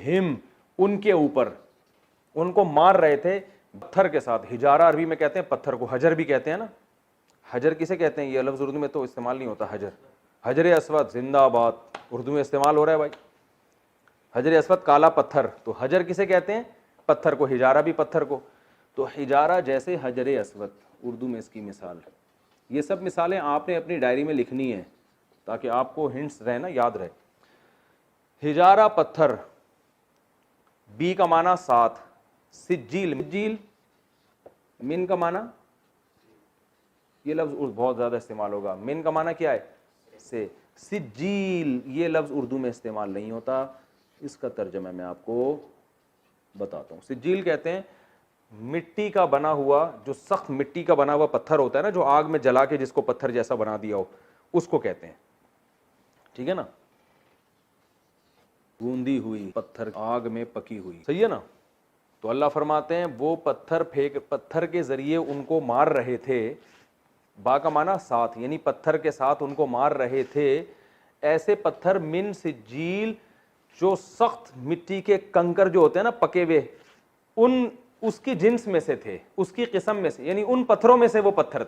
ہم ان کے اوپر، ان کو مار رہے تھے پتھر کے ساتھ. ہجارہ عربی میں کہتے ہیں پتھر کو، حجر بھی کہتے ہیں نا. حجر کسے کہتے ہیں؟ یہ لفظ اردو میں تو استعمال نہیں ہوتا. حجر، حجر اسود زندہ آباد اردو میں استعمال ہو رہا ہے بھائی. حجر اسود کالا پتھر، تو حجر کسے کہتے ہیں؟ پتھر کو. ہجارہ بھی پتھر کو. تو ہجارہ جیسے حجر اسود اردو میں اس کی مثال. یہ سب مثالیں آپ نے اپنی ڈائری میں لکھنی ہیں تاکہ آپ کو ہنٹس رہے نا، یاد رہے. ہجارہ پتھر، بی کا معنی ساتھ، سجیل سجیل من کا معنی، یہ لفظ بہت زیادہ استعمال ہوگا. من کا معنی کیا ہے؟ سے. سجیل یہ لفظ اردو میں استعمال نہیں ہوتا، اس کا ترجمہ میں آپ کو بتاتا ہوں. سجیل کہتے ہیں مٹی کا بنا ہوا، جو سخت مٹی کا بنا ہوا پتھر ہوتا ہے نا، جو آگ میں جلا کے جس کو پتھر جیسا بنا دیا ہو، اس کو کہتے ہیں. ٹھیک ہے نا. گوندی ہوئی پتھر، آگ میں پکی ہوئی، صحیح ہے نا. تو اللہ فرماتے ہیں وہ پتھر کے ذریعے ان کو مار رہے تھے. با کا معنی ساتھ، یعنی پتھر کے ساتھ ان کو مار رہے تھے. ایسے پتھر من سجیل، جو سخت مٹی کے کنکر جو ہوتے ہیں نا پکے ہوئے، اس کی جنس میں سے تھے، اس کی قسم میں سے، یعنی ان پتھروں میں سے وہ پتھر